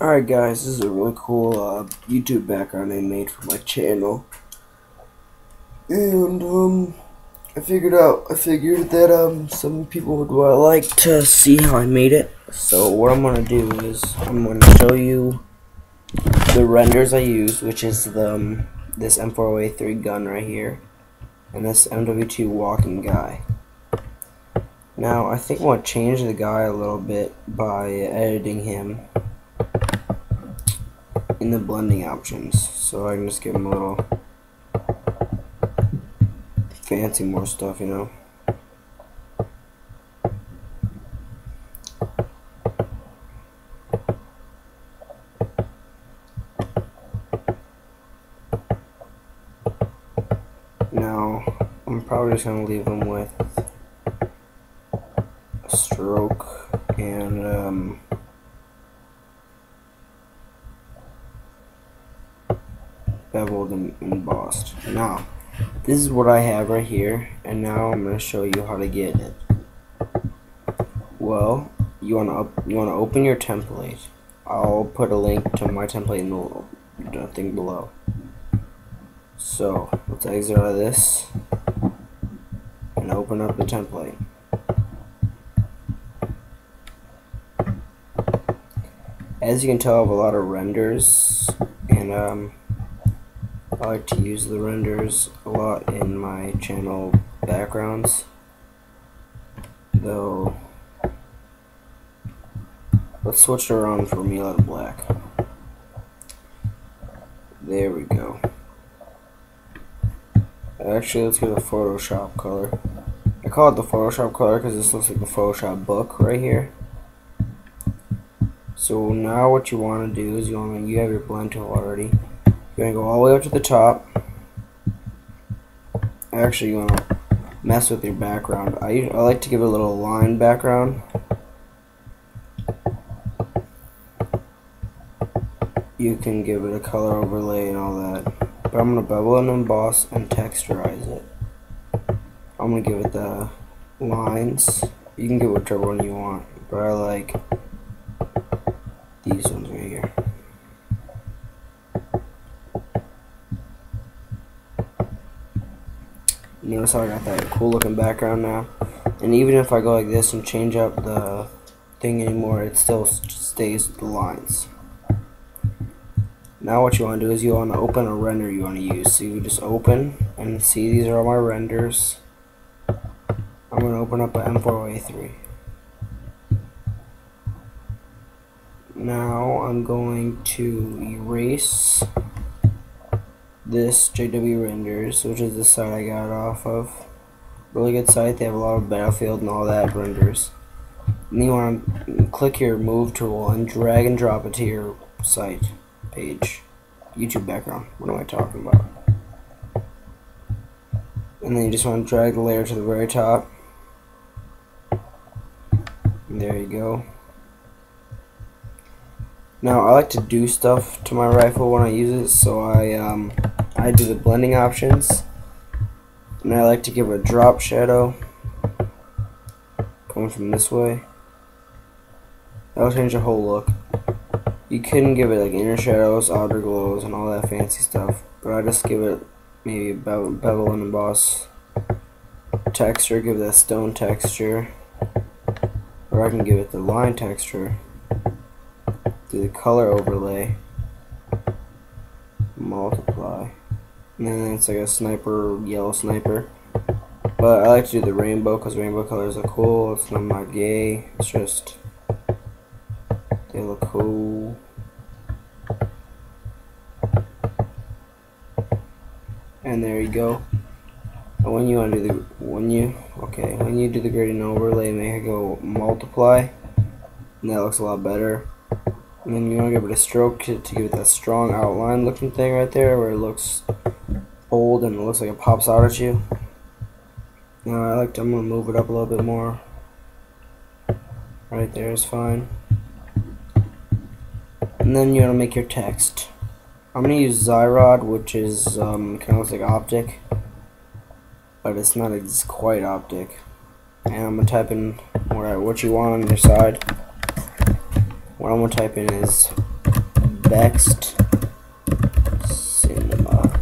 Alright guys, this is a really cool YouTube background I made for my channel. And I figured that some people would like to see how I made it. So what I'm gonna do is I'm gonna show you the renders I used, which is this M4A3 gun right here and this MW2 walking guy. Now I think I want to change the guy a little bit by editing him in the blending options, so I can just give him a little fancy more stuff, you know. Now I'm probably just gonna leave him with a stroke and beveled and embossed. Now this is what I have right here, and now I'm going to show you how to get it. Well, you want to open your template. I'll put a link to my template in the thing below. So let's exit out of this and open up the template. As you can tell, I have a lot of renders, and I like to use the renders a lot in my channel backgrounds, though. Let's switch it around for Mila to black. There we go. Actually, let's get a Photoshop color. I call it the Photoshop color because this looks like the Photoshop book right here. So now what you want to do is you have your blend tool already. You're going to go all the way up to the top. Actually, you want to mess with your background. I like to give it a little line background. You can give it a color overlay and all that. But I'm going to bevel and emboss and texturize it. I'm going to give it the lines. You can get whichever one you want, but I like these ones right here. Notice how I got that cool looking background now, and even if I go like this and change up the thing anymore, it still stays with the lines. Now what you want to do is you want to open a render you want to use. So you just open and see these are all my renders. I'm going to open up an M4A3. Now I'm going to erase this JW Renders, which is the site I got it off of. Really good site. They have a lot of Battlefield and all that renders. And you want to click your move tool and drag and drop it to your site page. YouTube background. What am I talking about? And then you just want to drag the layer to the very top. And there you go. Now I like to do stuff to my rifle when I use it, so I do the blending options, and I like to give it a drop shadow coming from this way. That'll change the whole look. You can give it like inner shadows, outer glows, and all that fancy stuff, but I just give it maybe a bevel and emboss texture, give it that stone texture, or I can give it the line texture. Do the color overlay, multiply, and then it's like a sniper, yellow sniper. But I like to do the rainbow because rainbow colors are cool. It's not gay. It's just they look cool. And there you go. And when you do the gradient overlay, make it go multiply, and that looks a lot better. And then you want to give it a stroke to give it that strong outline looking thing right there where it looks bold and it looks like it pops out at you. Now I'm going to move it up a little bit more. Right there is fine. And then you want to make your text. I'm going to use Zyrod, which is kind of looks like optic, but it's not quite optic. And I'm going to type in what you want on your side. What I'm going to type in is Bext Cinema.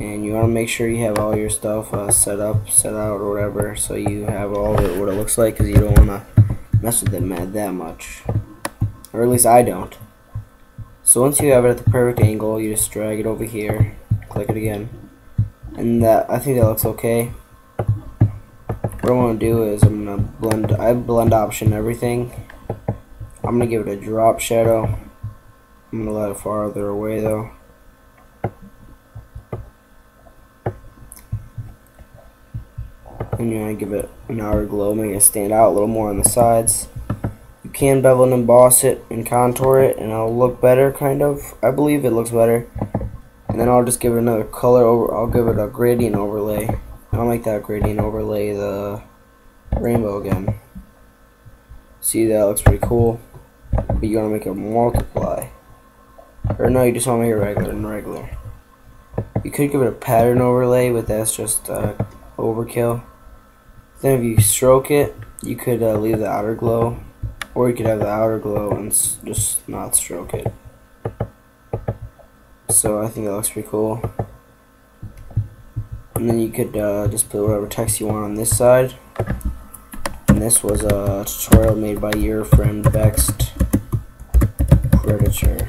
And you want to make sure you have all your stuff set out, or whatever, so you have all of it, what it looks like, because you don't want to mess with it that much. Or at least I don't. So once you have it at the perfect angle, you just drag it over here, click it again, and I think that looks okay. What I want to do is I'm gonna blend. I have blend option everything. I'm gonna give it a drop shadow. I'm gonna let it farther away though. And you want to give it an outer glow, make it stand out a little more on the sides. You can bevel and emboss it and contour it, and it'll look better, kind of. I believe it looks better. And then I'll just give it another color over. I'll give it a gradient overlay. I'll make that gradient overlay the rainbow again. See, that looks pretty cool. But you want to make it multiply. Or no, you just want to make it regular. You could give it a pattern overlay, but that's just overkill. Then if you stroke it, you could leave the outer glow, or you could have the outer glow and just not stroke it. So I think that looks pretty cool. And then you could just put whatever text you want on this side. And this was a tutorial made by your friend Bext Predator.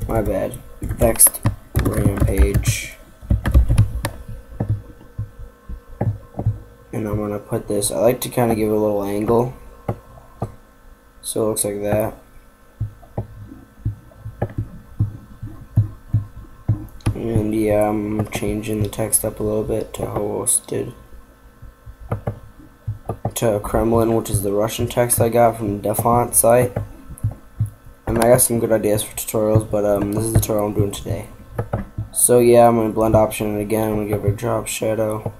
My bad. Bext Rampage. And I'm going to put this, I like to kind of give it a little angle, so it looks like that. And yeah, I'm changing the text up a little bit to hosted to Kremlin, which is the Russian text I got from the Defont site. And I got some good ideas for tutorials, but this is the tutorial I'm doing today. So yeah, I'm going to blend option it again. I'm going to give it a drop shadow,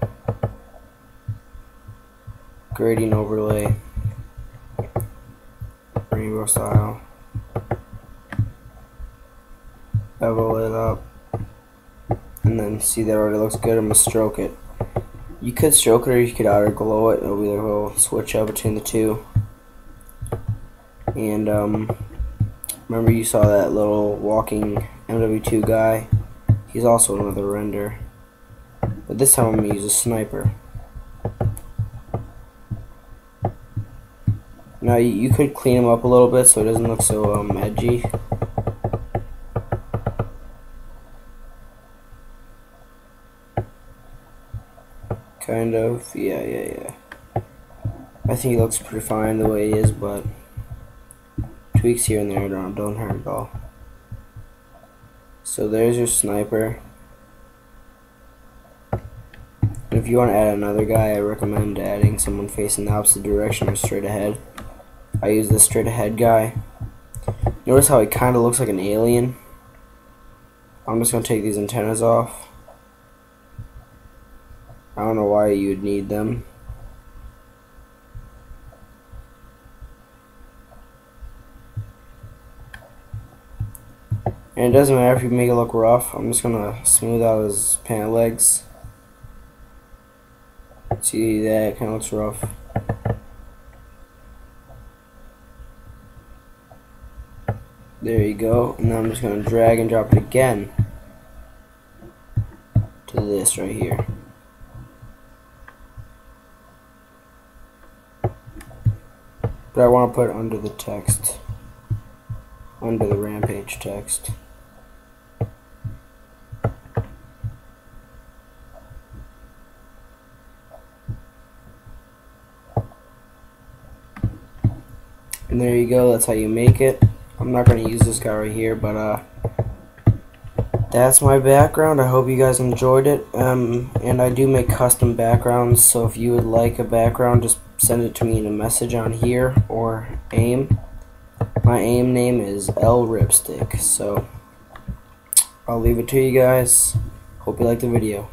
gradient overlay, rainbow style, bevel it up, and then see that already looks good. I'm gonna stroke it. You could stroke it or you could outer glow it. It'll be like a little switch up between the two. And remember you saw that little walking MW2 guy? He's also another render, but this time I'm gonna use a sniper. Now you could clean him up a little bit so it doesn't look so edgy. Kind of, yeah. I think he looks pretty fine the way he is, but tweaks here and there don't hurt at all. So there's your sniper. And if you want to add another guy, I recommend adding someone facing the opposite direction or straight ahead. I use this straight ahead guy. Notice how he kind of looks like an alien. I'm just going to take these antennas off. I don't know why you would need them. And it doesn't matter if you make it look rough. I'm just going to smooth out his pant legs. See that? It kind of looks rough. There you go. And now I'm just going to drag and drop it again to this right here. But I want to put it under the text, under the Rampage text. And there you go, that's how you make it. I'm not going to use this guy right here, but that's my background. I hope you guys enjoyed it. And I do make custom backgrounds, so if you would like a background, just send it to me in a message on here or AIM. My AIM name is LRipstick, so I'll leave it to you guys. Hope you liked the video.